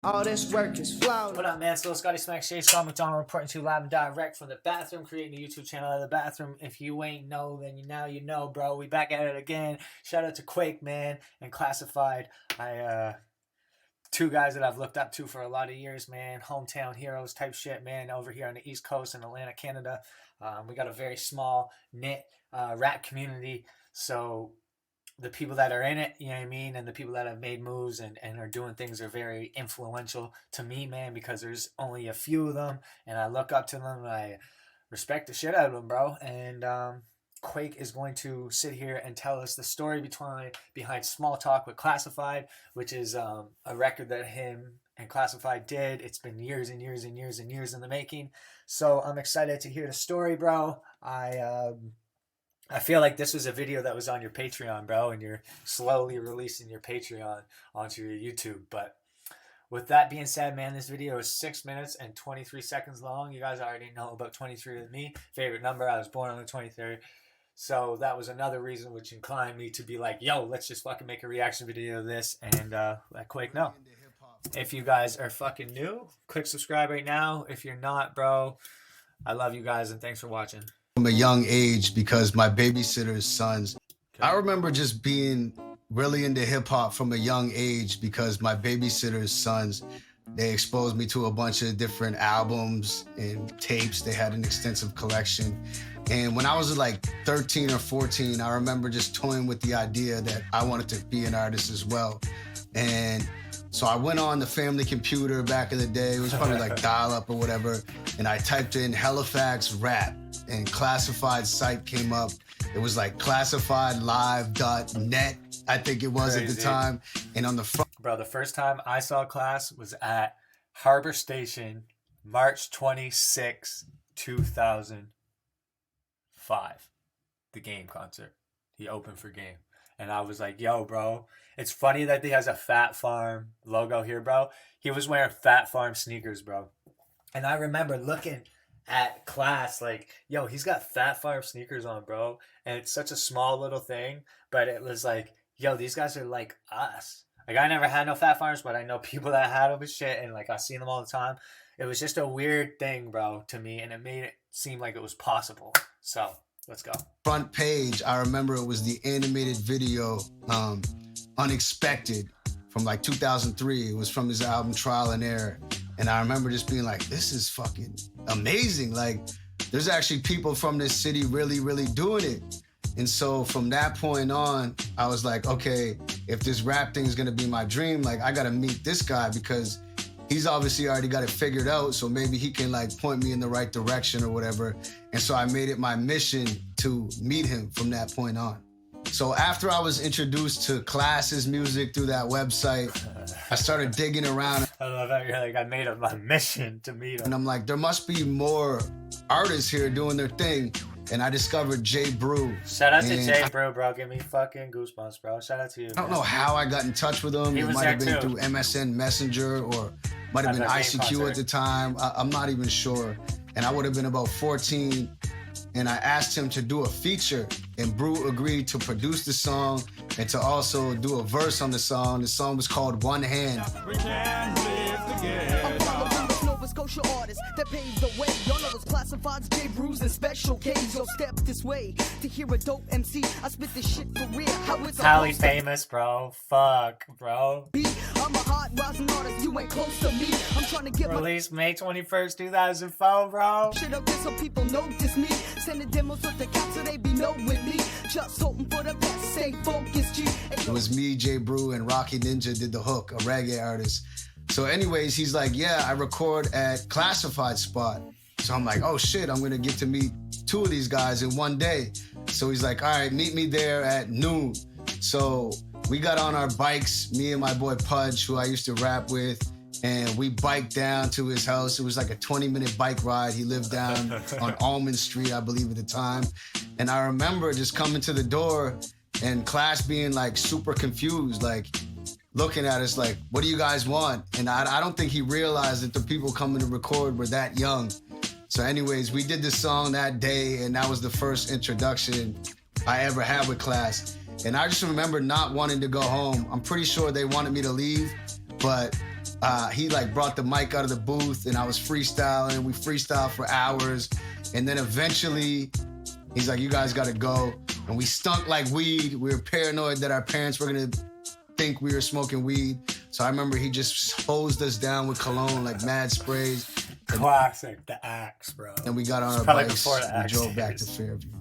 All this work is flawed. What up, man? It's Lil Scotty Smack Shay Sean McDonald reporting to you live and direct from the bathroom, creating a YouTube channel out of the bathroom. If you ain't know, then now you know, bro. We back at it again. Shout out to Quake, man, and Classified. Two guys that I've looked up to for a lot of years, man. Hometown heroes type shit, man. Over here on the East Coast in Atlanta, Canada. We got a very small knit rap community, so the people that are in it, you know what I mean, and the people that have made moves and are doing things are very influential to me, man, because there's only a few of them, and I look up to them, and I respect the shit out of them, bro. And Quake is going to sit here and tell us the story behind Small Talk with Classified, which is a record that him and Classified did. It's been years and years and years and years in the making, so I'm excited to hear the story, bro. I feel like this was a video that was on your Patreon, bro, and you're slowly releasing your Patreon onto your YouTube. But with that being said, man, this video is 6 minutes and 23 seconds long. You guys already know about 23 with me. Favorite number. I was born on the 23rd. So that was another reason which inclined me to be like, yo, let's just fucking make a reaction video of this and let Quake know. If you guys are fucking new, click subscribe right now. If you're not, bro, I love you guys and thanks for watching. From a young age, because my babysitter's sons, I remember just being really into hip hop from a young age because my babysitter's sons, they exposed me to a bunch of different albums and tapes. They had an extensive collection. And when I was like 13 or 14, I remember just toying with the idea that I wanted to be an artist as well. And so I went on the family computer back in the day. It was probably like dial-up or whatever. And I typed in Halifax rap, and Classified site came up. It was like classifiedlive.net, I think it was. Crazy. At the time. And on the front. Bro, the first time I saw Class was at Harbor Station, March 26, 2005. The Game concert. He opened for Game. And I was like, yo, bro, it's funny that he has a Fat Farm logo here, bro. He was wearing Fat Farm sneakers, bro. And I remember looking at Class like, yo, he's got Fat Farm sneakers on, bro. And it's such a small little thing, but it was like, yo, these guys are like us. Like, I never had no Fat Farms, but I know people that had them and shit, and like I seen them all the time. It was just a weird thing, bro, to me, and it made it seem like it was possible. So let's go. Front page, I remember it was the animated video, Unexpected, from like 2003. It was from his album Trial and Error. And I remember just being like, this is fucking amazing. Like, there's actually people from this city really, really doing it. And so from that point on, I was like, okay, if this rap thing is gonna be my dream, like, I gotta meet this guy because he's obviously already got it figured out, so maybe he can like point me in the right direction or whatever. And so I made it my mission to meet him from that point on. So after I was introduced to Class's music through that website, I started digging around. I love how you're like, I made it my mission to meet him. And I'm like, there must be more artists here doing their thing. And I discovered J. Brew. Shout out to J. Brew, bro. Give me fucking goosebumps, bro. Shout out to you. I don't know how I got in touch with him. It might have been through MSN Messenger or might have been ICQ at the time. I'm not even sure. And I would have been about 14. And I asked him to do a feature, and Brew agreed to produce the song and to also do a verse on the song. The song was called One Hand. We can live together. Nova Scotia artist that paved the way. Y'all know it's Classified's, J. Brews, and Special K's. Yo, step this way to hear a dope MC. I spit this shit for real. How it's Highly famous, bro. Fuck, bro. I'm a hot rising artist. You ain't close to me. I'm trying to get released May 21st, 2004, bro. Shit up there so people notice me. Sending demos with the cats so they be knowing me. Just hoping for the best. Stay focused, G. It was me, J. Brew, and Rocky Ninja did the hook, a reggae artist. So anyways, he's like, yeah, I record at Classified spot. So I'm like, oh shit, I'm gonna get to meet two of these guys in one day. So he's like, all right, meet me there at noon. So we got on our bikes, me and my boy Pudge, who I used to rap with, and we biked down to his house. It was like a 20-minute bike ride. He lived down on Almond Street, I believe at the time. And I remember just coming to the door and Class being like super confused, like, looking at us like, what do you guys want? And I don't think he realized that the people coming to record were that young. So anyways, we did this song that day, and that was the first introduction I ever had with Class. And I just remember not wanting to go home. I'm pretty sure they wanted me to leave, but he like brought the mic out of the booth and I was freestyling. We freestyled for hours. And then eventually he's like, you guys gotta go. And we stunk like weed. We were paranoid that our parents were gonna think we were smoking weed. So I remember he just hosed us down with cologne, like mad sprays. Classic, the Axe, bro. And we got on our probably bikes before the and Axe drove back to days. Fairview.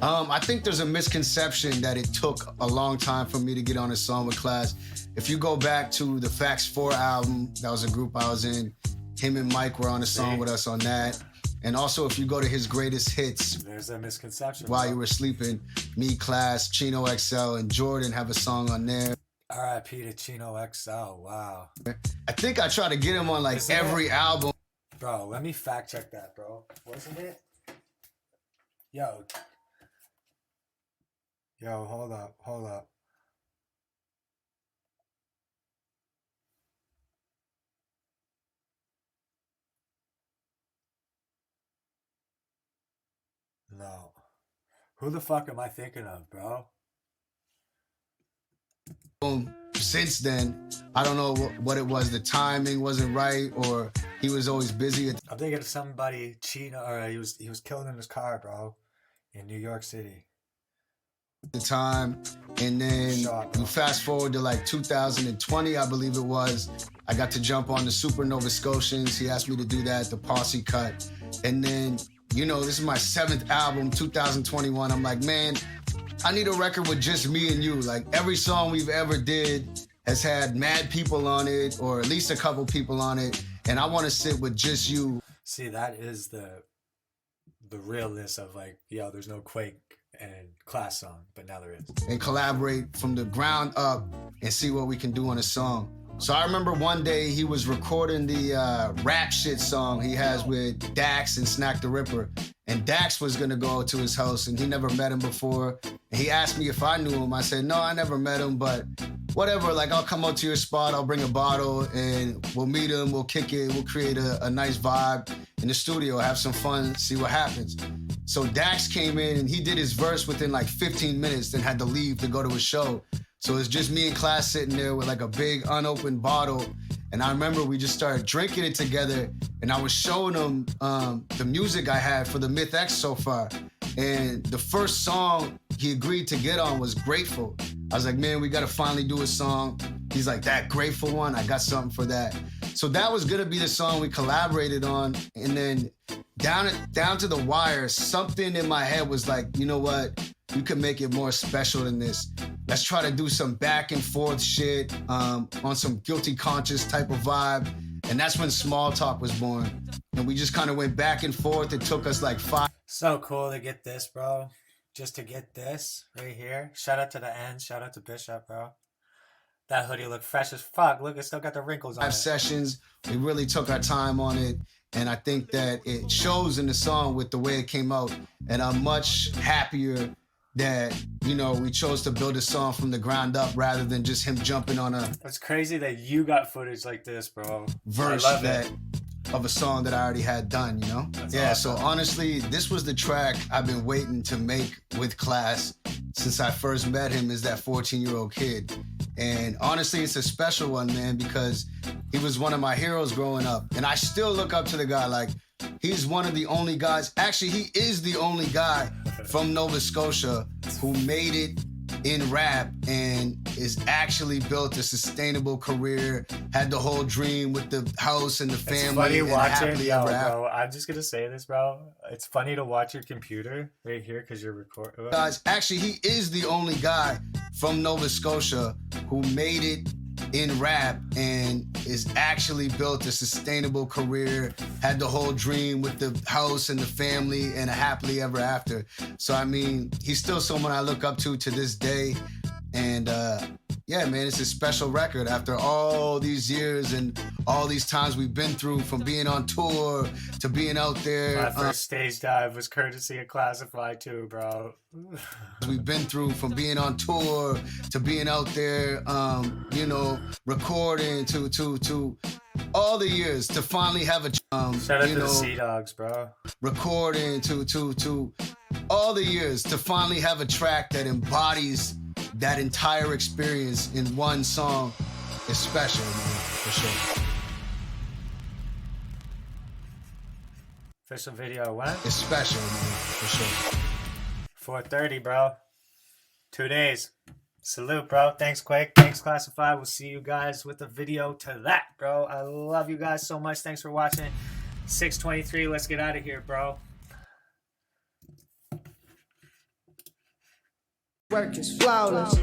I think there's a misconception that it took a long time for me to get on a song with Class. If you go back to the Facts 4 album, that was a group I was in. Him and Mike were on a song with us on that. And also, if you go to his greatest hits, There's a misconception. While bro. You Were Sleeping, me, Class, Chino XL, and Jordan have a song on there. R.I.P. to Chino XL. Wow. I think I try to get him on like Isn't every album. Bro, let me fact check that, bro. Wasn't it? Yo, hold up. No. Who the fuck am I thinking of, bro? Since then, I don't know what it was. The timing wasn't right, or he was always busy. I'm thinking of somebody cheating, or he was killed in his car, bro, in New York City. The time, and then you fast forward to like 2020, I believe it was. I got to jump on the Super Nova Scotians. He asked me to do that, the Posse cut, and then this is my 7th album, 2021. I'm like, man, I need a record with just me and you. Like every song we've ever did has had mad people on it, or at least a couple people on it, and I want to sit with just you. See, that is the realness of like, there's no Quake and Class song, but now there is. And collaborate from the ground up and see what we can do on a song. So I remember one day he was recording the rap shit song he has with Dax and Snack the Ripper. And Dax was gonna go to his house and he never met him before. And he asked me if I knew him. I said, no, I never met him, but whatever, like I'll come out to your spot, I'll bring a bottle and we'll meet him, we'll kick it, we'll create a nice vibe in the studio, have some fun, see what happens. So Dax came in and he did his verse within like 15 minutes, then had to leave to go to his show. So it's just me and Class sitting there with like a big unopened bottle. And I remember we just started drinking it together and I was showing him the music I had for the Myth X so far. And the first song he agreed to get on was Grateful. I was like, man, we gotta finally do a song. He's like, that Grateful one, I got something for that. So that was gonna be the song we collaborated on. And then down to the wire, something in my head was like, you know what? You could make it more special than this. Let's try to do some back and forth shit on some guilty conscious type of vibe. And that's when Small Talk was born. And we just kind of went back and forth. It took us like 5. So cool to get this, bro. Just to get this right here. Shout out to the end. Shout out to Bishop, bro. That hoodie look fresh as fuck. Look, it still got the wrinkles on it. 5 sessions. We really took our time on it. And I think that it shows in the song with the way it came out. And I'm much happier that, we chose to build a song from the ground up rather than just him jumping on a It's crazy that you got footage like this, bro. verse I love it. of a song that I already had done, That's Yeah, awesome. so honestly, this was the track I've been waiting to make with Class since I first met him as that 14-year-old kid. And honestly, it's a special one, man, because he was one of my heroes growing up. And I still look up to the guy. Like, he's one of the only guys, actually, he is the only guy from Nova Scotia who made it in rap and is actually built a sustainable career, had the whole dream with the house and the It's family funny and watching, happily ever after. bro. I'm just gonna say this, bro. It's funny to watch your computer right here because you're recording. Guys, actually, he is the only guy from Nova Scotia who made it in rap and is actually built a sustainable career, had the whole dream with the house and the family and a happily ever after. So, I mean, he's still someone I look up to this day. And yeah, man, it's a special record after all these years and all these times we've been through, from being on tour to being out there. My first stage dive was courtesy of Classified too, bro. We've been through, from being on tour to being out there, recording to all the years to finally have a Shout out to the Sea Dogs, bro. recording to all the years to finally have a track that embodies that entire experience in one song is special, man, for sure. Official video, when? It's special, man, for sure. 4:30, bro. 2 days. Salute, bro. Thanks, Quake. Thanks, Classified. We'll see you guys with a video to that, bro. I love you guys so much. Thanks for watching. 6:23. Let's get out of here, bro. Work is flawless.